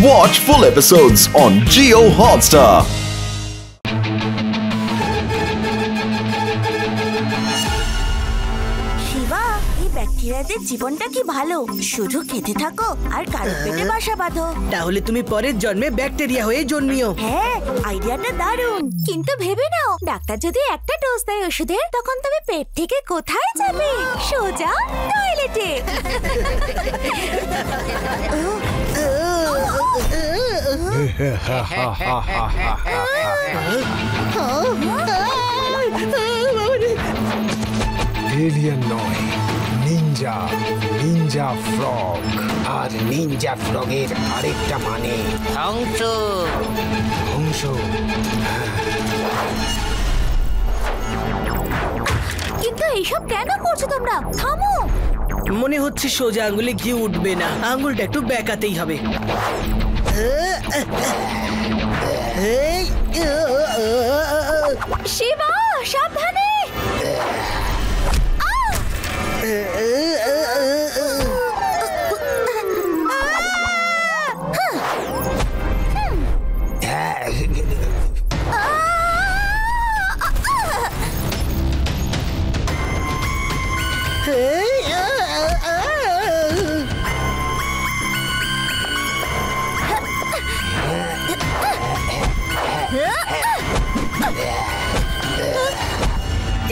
Watch full episodes on Jio Hotstar. ব্যাকটেরিয়াদের জীবনটা কি ভালো, শুধু খেতে থাকো আর কারো পেটে বাসা বাঁধো। তাহলে তুমি পরের জন্মে ব্যাকটেরিয়া হয়ে জন্মিও। হ্যাঁ, আইডিয়াটা দারুণ, কিন্তু ভেবে নাও ডাক্তার যদি একটা ডোজ দেয় ওষুধের, তখন তুমি পেট থেকে কোথায় যাবে? সোজা টয়লেটে। এলিয়েন নয়, নিনজা, নিনজা ফ্রগ। আর নিনজা ফ্রগের আরেকটা মানে ধ্বংস। ধ্বংস। কিন্তু এইসব কেন করছো তোমরা? থামো। মনে হচ্ছে সোজা আঙ্গুলে ঘি উঠবে না, আঙ্গুলটা একটু বেঁকাতেই হবে। শিবা, সাবধানে।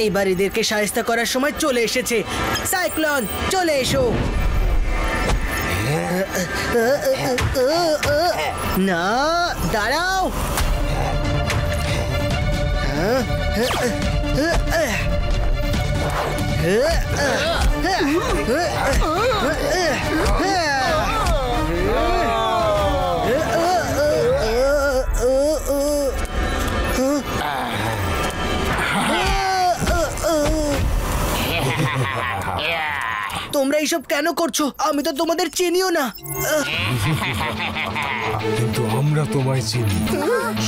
এইবার এদেরকে সাহায্য করার সময় চলে এসেছে। সাইক্লোন, চলে এসো। না, দাঁড়াও। তোমরা এইসব কেন করছো? আমি তো তোমাদের চিনিও না। কিন্তু আমরা তোমায় চিনি।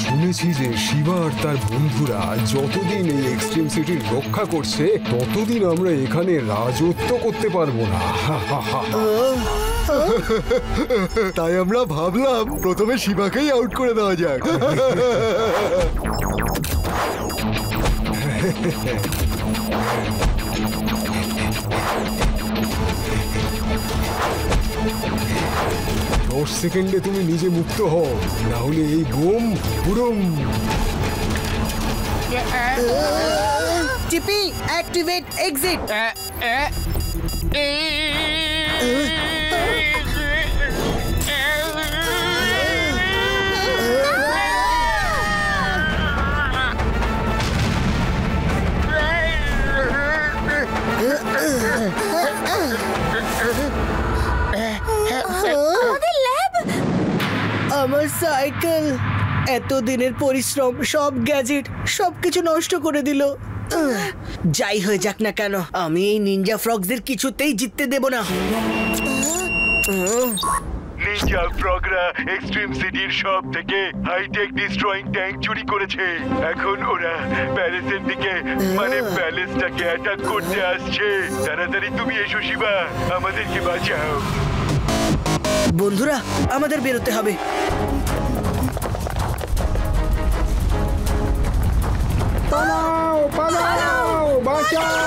শুনেছি যে শিবা আর তার বন্ধুরা যতদিন এই এক্সট্রিম সিটির রক্ষা করছে, ততদিন আমরা এখানে রাজত্ব করতে পারবো না। তাই আমরা ভাবলাম প্রথমে শিবাকেই আউট করে দেওয়া যাক। দশ সেকেন্ডে তুমি নিজে মুক্ত হও, না হলে এই বোম বুড়ুম। টিপি, অ্যাক্টিভেট এক্সিট। আমার সাইকেল, এতদিনের পরিশ্রম, সব গ্যাজেট, সবকিছু নষ্ট করে দিল। যাই হয়ে যাক না কেন, আমি এই নিনজা ফ্রগদের কিছুতেই জিততে দেব না। নিনজা ফ্রগরা এক্সট্রিম সিটির সব থেকে হাইটেক ডিস্ট্রয়িং ট্যাঙ্ক চুরি করেছে। এখন ওরা প্যালেসের দিকে, মানে প্যালেসটাকে অ্যাটাক করতে আসছে। তাড়াতাড়ি তুমি এসো শিবা, আমাদেরকে বাঁচাও। বন্ধুরা, আমাদের বেরোতে হবে। পালাও, পালাও, বাঁচাও।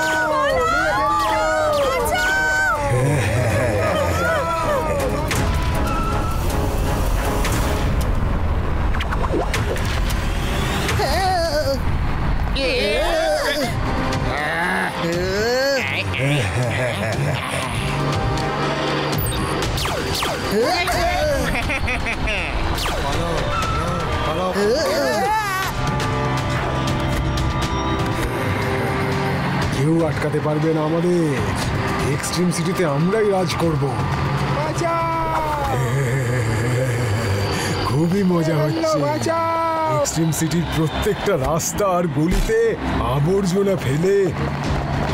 কেউ আটকাতে পারবে না আমাদের। এক্সট্রিম সিটিতে আমরাই রাজ করব। খুবই মজা হচ্ছে। এক্সট্রিম সিটির প্রত্যেকটা রাস্তা আর গলিতে আবর্জনা ফেলে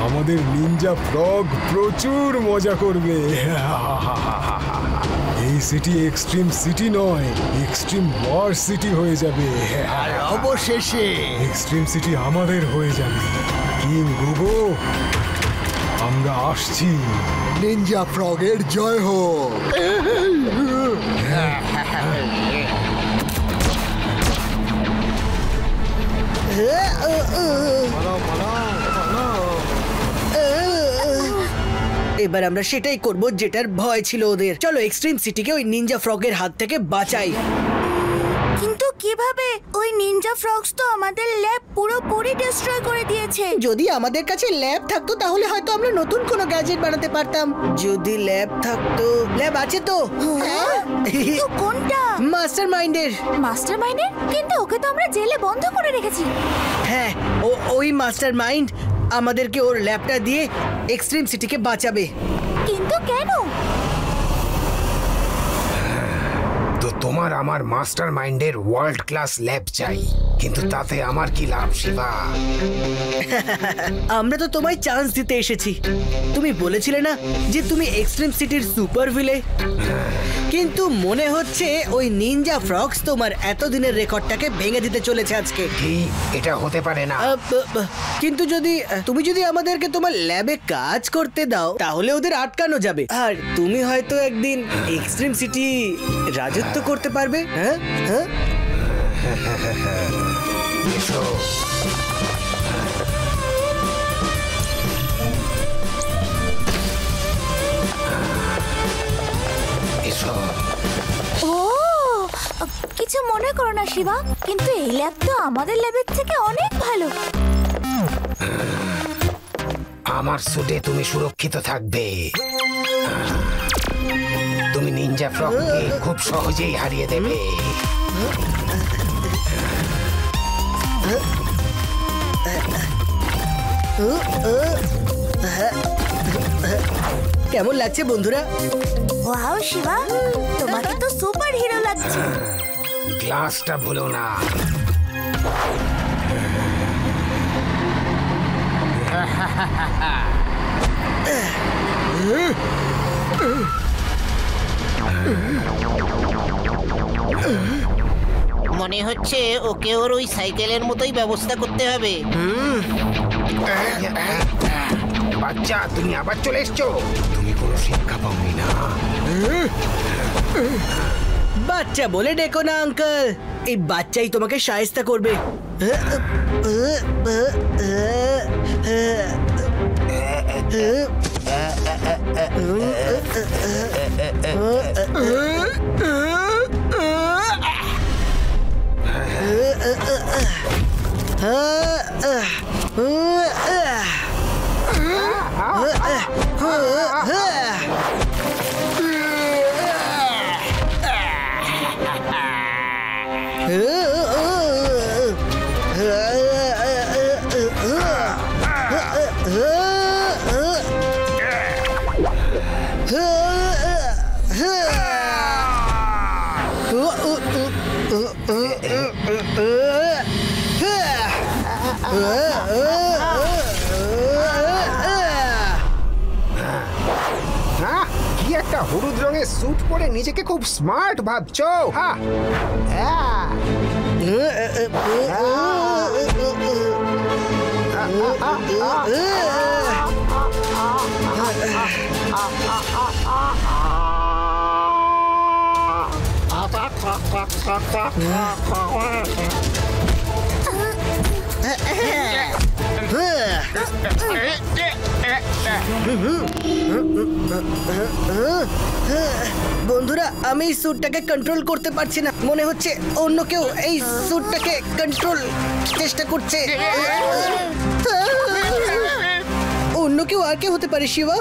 আমাদের নিনজা ফ্রগ প্রচুর মজা করবে। এই সিটি এক্সট্রিম সিটি নয়, এক্সট্রিম ওয়ার সিটি হয়ে যাবে। আর অবশেষে এক্সট্রিম সিটি আমাদের হয়ে যাবে। কিং গোগো, আমরা আসছি। নিনজা ফ্রগের জয় হোক। এবার আমরা সেটাই করব যেটার ভয় ছিল ওদের। চলো এক্সট্রিম সিটিকে ওই নিনজা ফ্রগের হাত থেকে বাঁচাই। কিন্তু কিভাবে? ওই নিনজা ফ্রগস তো আমাদের ল্যাব পুরোপুরি ডিস্ট্রয় করে দিয়েছে। যদি আমাদের কাছে ল্যাব থাকতো তাহলে হয়তো আমরা নতুন কোনো গ্যাজেট বানাতে পারতাম। যদি ল্যাব থাকতো, ল্যাব আছে তো? কিন্তু কোনটা? মাস্টার মাইন্ডের। মাস্টার মাইন্ডের? কিন্তু ওকে তো আমরা জেলে বন্ধ করে রেখেছি। হ্যাঁ, ওই মাস্টার মাইন্ড আমাদেরকে ওর ল্যাবটা দিয়ে এক্সট্রিম সিটিকে বাঁচাবে। কিন্তু কেন? তো তোমার আমার মাস্টার মাইন্ডের ওয়ার্ল্ড ক্লাস ল্যাব চাই, কিন্তু তাতে আমার কি লাভ শিবা? আমরা তো তোমায় চান্স দিতে এসেছি। তুমি বলেছিলে না যে তুমি এক্সট্রিম সিটির সুপার ভিলে, কিন্তু মনে হচ্ছে ওই নিনজা ফ্রগস তোমার এতদিনের রেকর্ডটাকে ভেঙে দিতে চলেছে আজকে। কি? এটা হতে পারে না। কিন্তু তুমি যদি আমাদেরকে তোমার ল্যাবে কাজ করতে দাও তাহলে ওদের আটকানো যাবে, আর তুমি হয়তো একদিন এক্সট্রিম সিটি রাজত্ব করতে পারবে। হ্যাঁ হ্যাঁ, এসো। এসো। ও, কিছু মনে করো না শিবা, কিন্তু এই ল্যাব তো আমাদের ল্যাবের থেকে অনেক ভালো। আমার স্যুটে তুমি সুরক্ষিত থাকবে। তুমি নিনজা ফ্রগকে খুব সহজেই হারিয়ে দেবে। কেমন লাগছে বন্ধুরা? ওয়াও শিবা, তোমাকে তো সুপার হিরো লাগছে। গ্লাসটা ভুলো না। মনে হচ্ছে ওকে ওর ওই সাইকেলের মতোই ব্যবস্থা করতে হবে। বাচ্চা, তুমি আবার চলে এসছো। তুমি কোনো শিক্ষা পাওনি না। বাচ্চা বলে ডেকো না আঙ্কেল, এই বাচ্চাই তোমাকে শায়েস্তা করবে। কি একটা হলুদ রঙের স্যুট পরে নিজেকে খুব স্মার্ট ভাবছো? বন্ধুরা, আমি এই স্যুটটাকে কন্ট্রোল করতে পারছি না। মনে হচ্ছে অন্য কেউ এই স্যুটটাকে কন্ট্রোল চেষ্টা করছে। অন্য কেউ আর কে হতে পারে শিবা?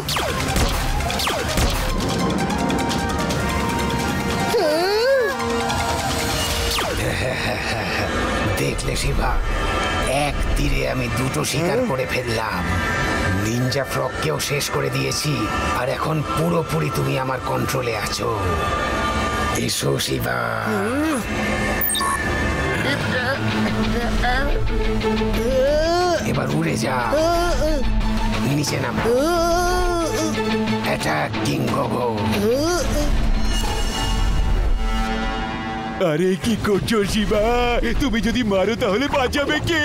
দেখলে শিবা, এক তীরে আমি দুটো শিকার করে ফেললাম। নিনজা ফ্রগকেও শেষ করে দিয়েছি, আর এখন পুরোপুরি তুমি আমার কন্ট্রোলে আছো। এসো শিবা। এবার উড়ে যা, নিচে নাম। অ্যাটাক কিং গোগো। আরে কি করছো শিবা? তুমি যদি মারো তাহলে বাঁচাবে কে?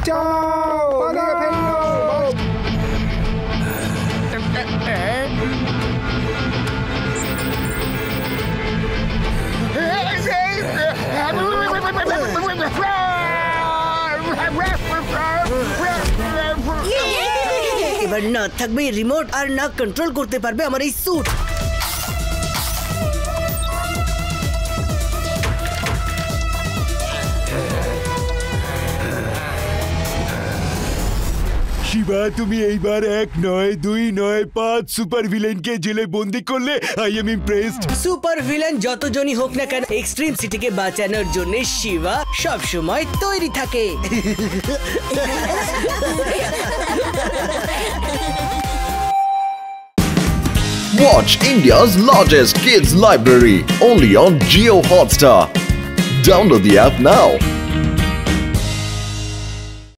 যাও, পালিয়ে ফেলো। এবার না থাকবে রিমোট আর না কন্ট্রোল করতে পারবে আমার এই স্যুট। শিবা, তুমি এইবার 1 নয় 2 নয় 5 সুপার ভিলেনকে জেলে বন্দি করলে। I am impressed. Super villain যতজনই হোক না কেন, এক্সট্রিম সিটিকে বাঁচানোর জন্য শিবা সব সময় তৈরি থাকে। Watch India's largest kids library only on Jio Hotstar. Download the app now.